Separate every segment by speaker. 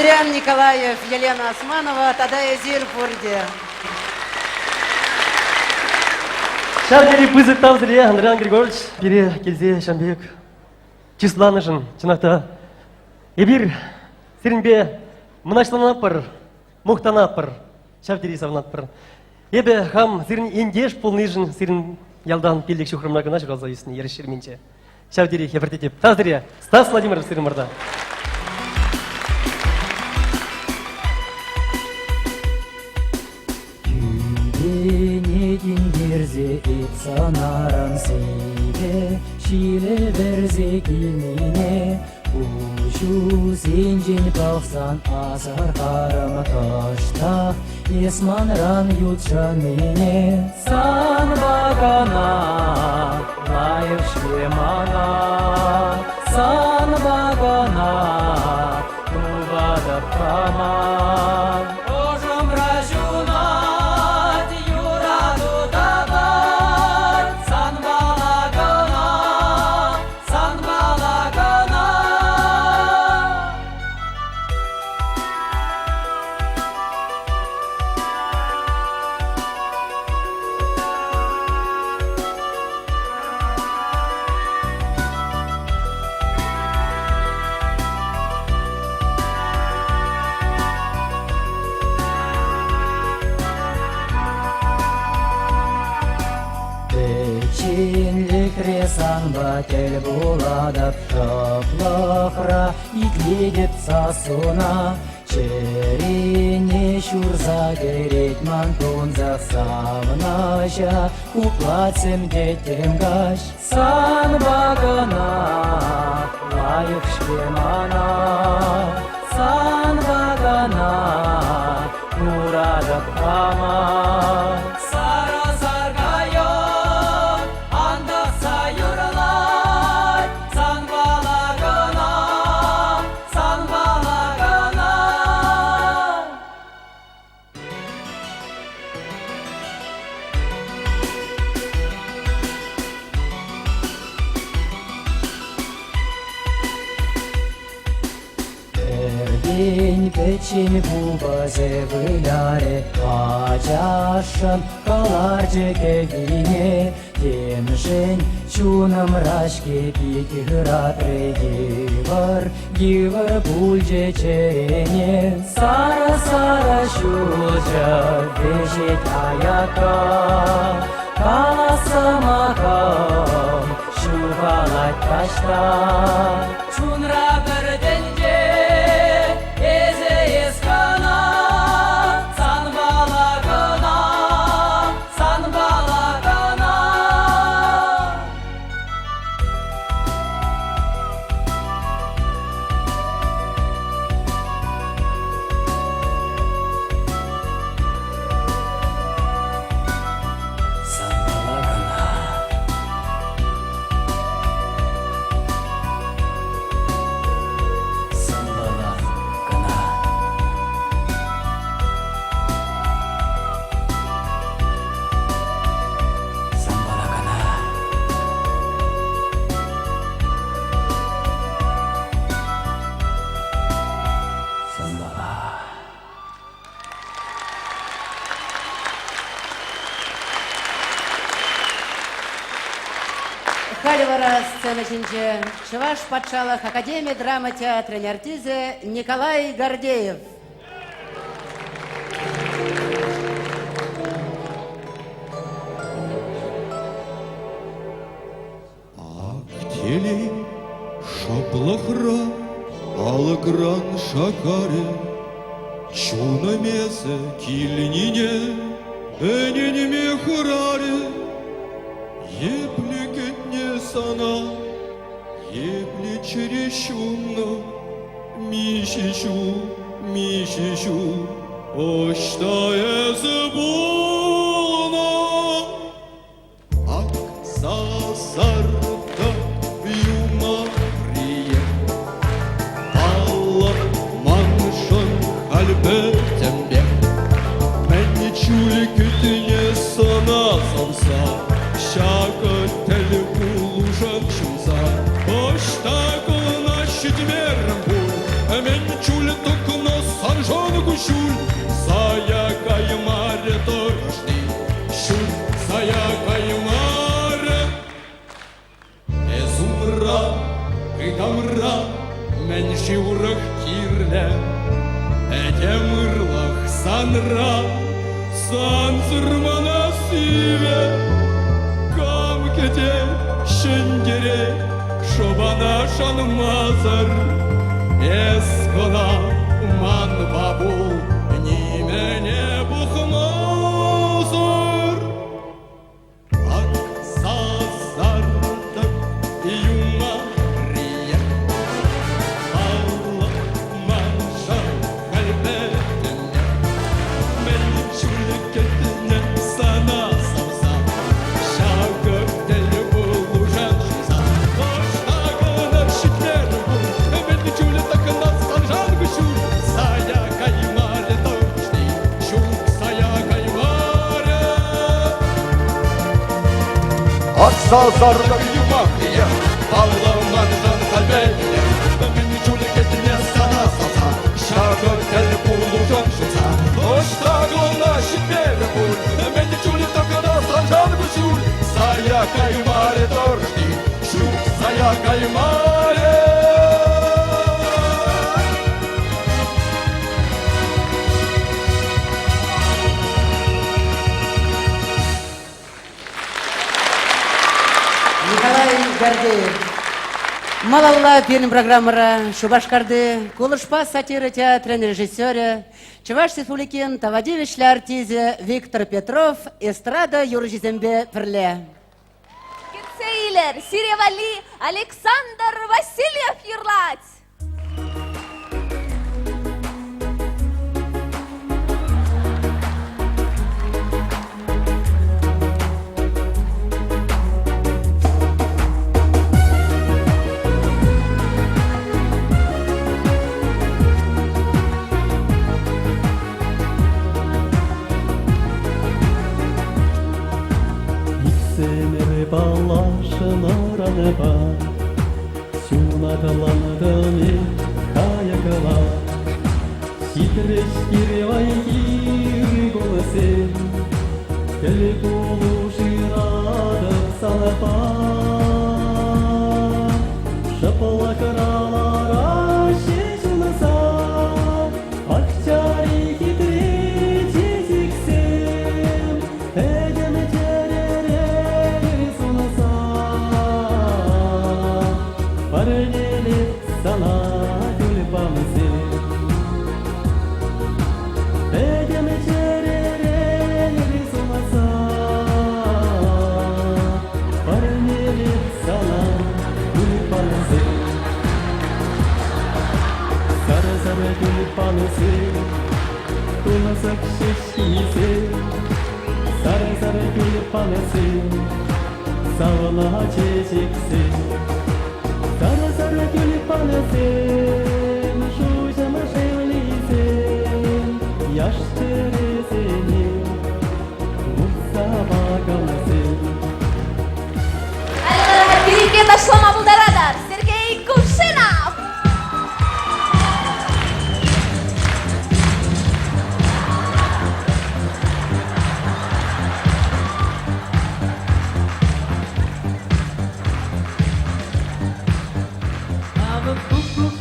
Speaker 1: Адриан Николаев, Елена Османова, Тадай Зирпурди.
Speaker 2: Шаргери пызык тавзыре Андриан Григорьевич, бире келзе Шамбек. Числанышын, чынакта. Ебир, сиринбе мыначланаппыр, мухтанаппыр, Шавтери савнаппыр. Ебе хам сирин индеш полныжын, сирин ялдан пилдек шухрымна гына жыралза есін ерешерменче. Шавтери хевертетеп. Тавзыре, Стас Владимиров сирин мырда.
Speaker 3: Дерзе санарам сейде, шиле берзе килмине, ушу сенжен палсан асар карама ташта, есманран ютшан мене, сан багана, лайык шлемана, сан багана, увада паман. Батель буладап таплахра итледет сасуна, черене шурза гереть мантон за самнаша, уплатим детям гаш. Сан багана, лайык шкемана, сан багана, мурадап ама. Печень бубазе выляре, ачашан каларче кегине, темжень чунам рашке пикиратре гивар бульже чене, сара шужа вешет аяка, каласамака, шухалать ташта, чунра берденже.
Speaker 1: Халевара сцена чинче, Шываш патшалах Академия драма театра артизе Николай Гордеев.
Speaker 4: Актели шаплахра, алгран шакаре, чунамезе кильнине, энин мехраре, епликет не сана, епли черещуна, мишищу, оштая забуна, ак сасарта юмария, алла маншон альбетембе, мен чули күтіне сана салса, шака телі улушан чумса, оштакылына шетверім бұл, мен чули токына шиурах кирле, Эдемырлах санра, Сансырмана сиве, Камкете шендере, Шобана шанмазар, Эскона ман бабул, Нимене бухмазар. Ак сазардак юмария, Алла маша кальбетене, Мен чүлікетіне сана савса, Шагыр дәлі болужан жыза. Оштағына шиклер бұл, Мен чүлі тақына санжан күшүр, Сая каймаре тошти, Шук сая каймаре.
Speaker 5: Aksa zarda
Speaker 4: Юмахия, Алла манжан кальбетене, Мен чүлікетіне сана савса, Шагыр дәлі болужан жыза. Оштағына шиклер бұл, Мен чүлі тақына санжан күшүр, Сая каймаре тошти, Шук сая каймаре.
Speaker 1: Николай Гордеев. Малалла фильм программара Шубашкарды, Кулышпа сатира театрын режиссері, Чуваш Республикин Тавадивишлі артизе Виктор Петров, эстрада юржизембе пірле.
Speaker 6: Кейлер, Сиревали, Александр Васильев Ерлать.
Speaker 3: Иксенер балашылараны бар, Сюнадыланыдыны каягыла, Ситрештире вайгири голысын, Тілі толу жирады салапа, Шыпыла кыралара шешіліса, Акчари хитре тезіксен, Әдемі теререр сонаса, Парнелі сана гүлпамызен, Әдемі теререр сонаса, Парнелі сана гүлпамызен. Сары-сары гүлпамызен, Туласак шешкейсен, Сары-сары гүлпамызен, Савына чечексен. Сары-сары гүлпамызен, Шужама шейлисен, Яш терезенен, Мукса багамызен.
Speaker 6: Береке ташлама бұлдарадар, Сергей Кувшинов.
Speaker 3: Абы пуп-пуп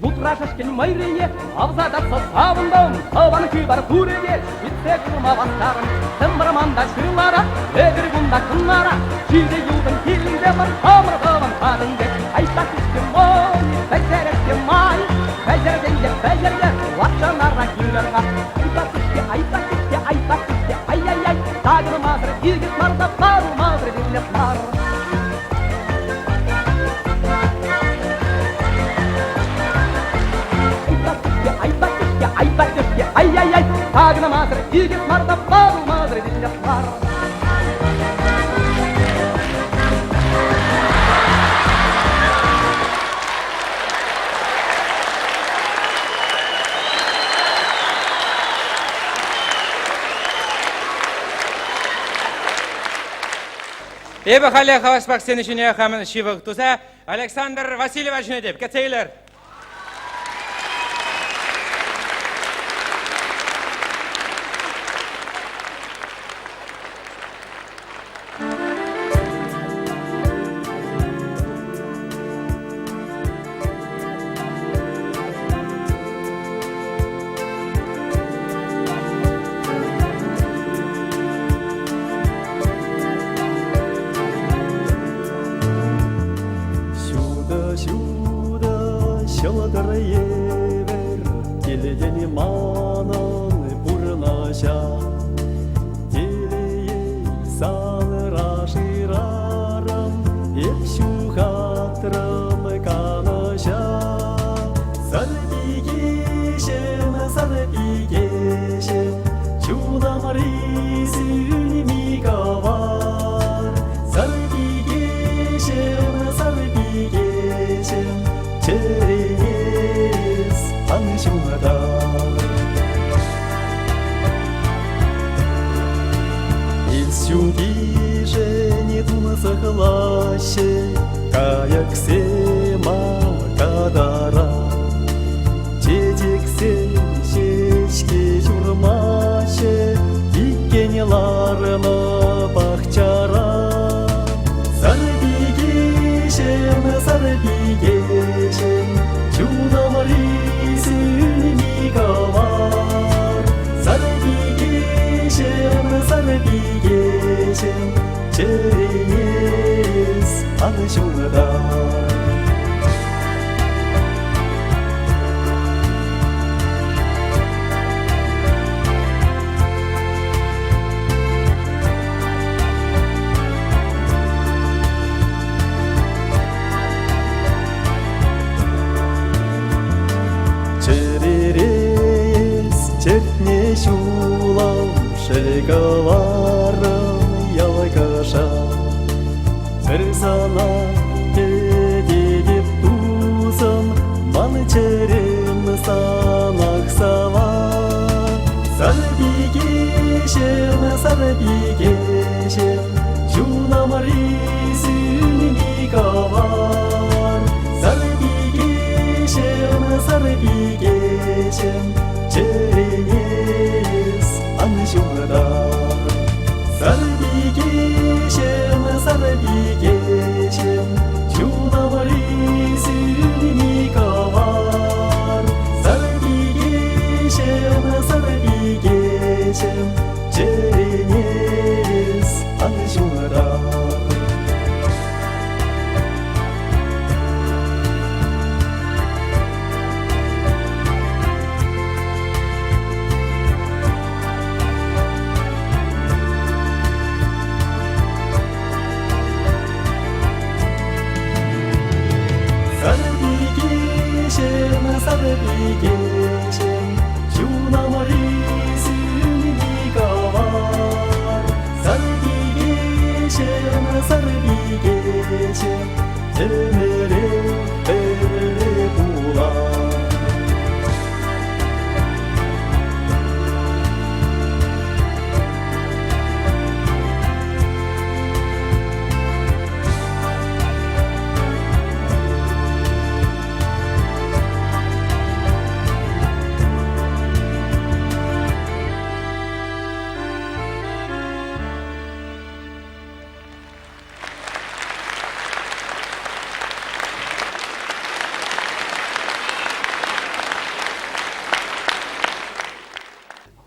Speaker 3: Утра шашкен майрене, абзадатса сабындым, табаны бар туреге, битсе курма бастарым, сымбырманда шылара, егір күнда кынара, шилде юлдың келінде бар, амырғывын қадынге, айтта күшке мой, бәжәрекке май, бәжәрденге бәжәрге, лақшанара күлерға, айта күшке, ай-ай-ай, тағыр мазыр, егіт марда, бару мазыр, берлеп мар. Ай-яй-яй, тағына мазыр, егет марда, бару мазыр, берлеп мар.
Speaker 7: Ебі қалия қаваспақ сені үшіне қамын шивық тұса Александр Васильева үшіне деп, кетсейлер.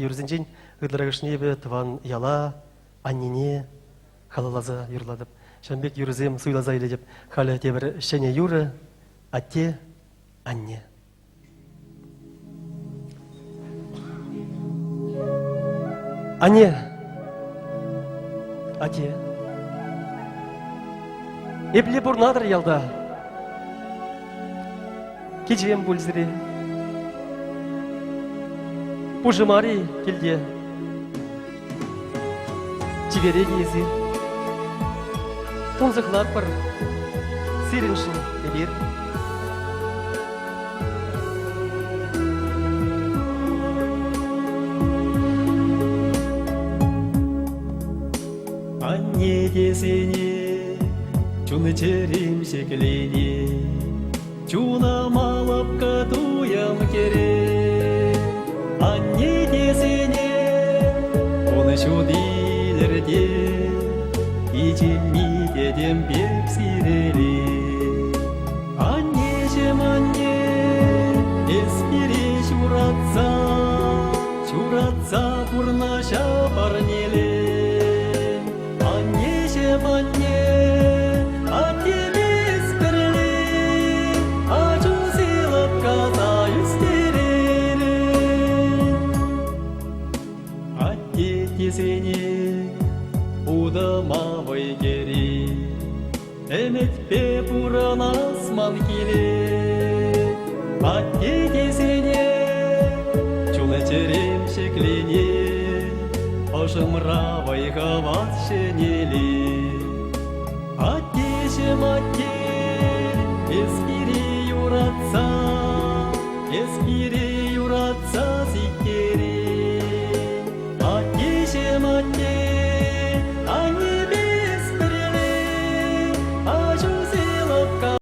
Speaker 2: юрзинжин ыдларагышне бе тван яла аннине халалаза юрладып. Шамбек юрзем суйлаза иле деп халя тебер шене юры атте анне. Анне. Атте. Эпле бурнадыр ялда. Кечем бульзире. Пужымари келде. Чибере езir. Тунзыхлар бар. Сиреншин эбир. Анне десене, чуны черим шеклене, чуна малып катуям керек. Анне десене, оны шудилерде, ичимми дедем бек сирели. Аннешем анне, эспире чуратса курнаша парнеле. Аннешем анне, атебес бірле, ачу сыйлап каза үстереле. Атте десене, удамавай кери, эметпе пуран асман келе. Атте десене, чуна черем шеклене, ошымравай хават шенеле.